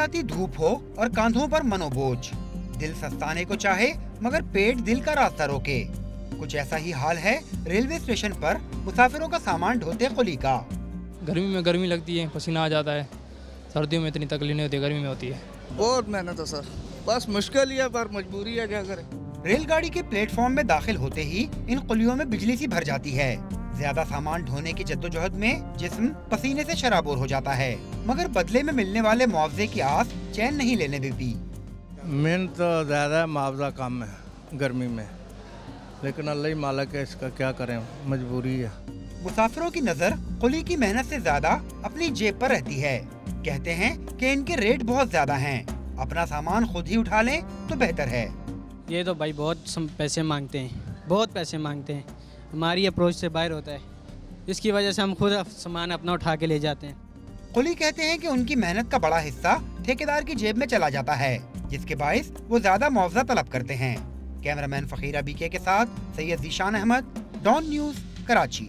चिलचिलाती धूप हो और कांधों पर मनोबोझ, दिल सस्ताने को चाहे मगर पेट दिल का रास्ता रोके। कुछ ऐसा ही हाल है रेलवे स्टेशन पर मुसाफिरों का सामान ढोते कुली का। गर्मी में गर्मी लगती है, पसीना आ जाता है। सर्दियों में इतनी तकलीफ नहीं होती, गर्मी में होती है। बहुत मेहनत है सर, बस मुश्किल ही है पर मजबूरी है, क्या करें। रेलगाड़ी के प्लेटफॉर्म में दाखिल होते ही इन कुलियों में बिजली सी भर जाती है। ज्यादा सामान ढोने की जद्दोजहद में जिस्म पसीने से शराबोर हो जाता है, मगर बदले में मिलने वाले मुआवजे की आस चैन नहीं लेने देती। मेहनत तो ज्यादा, मुआवजा कम है गर्मी में, लेकिन अल्लाह ही मालिक है, इसका क्या करें, मजबूरी है। मुसाफिरों की नजर कुली की मेहनत से ज्यादा अपनी जेब पर रहती है। कहते हैं कि इनके रेट बहुत ज्यादा हैं, अपना सामान खुद ही उठा लें तो बेहतर है। ये तो भाई बहुत पैसे मांगते हैं, बहुत पैसे मांगते हैं, हमारी अप्रोच से बाहर होता है, इसकी वजह से हम खुद सामान अपना उठा के ले जाते हैं। कुली कहते हैं कि उनकी मेहनत का बड़ा हिस्सा ठेकेदार की जेब में चला जाता है, जिसके बाइस वो ज्यादा मुआवजा तलब करते हैं। कैमरामैन फकीरा बीके के साथ सैयद ज़ीशान अहमद, डॉन न्यूज़, कराची।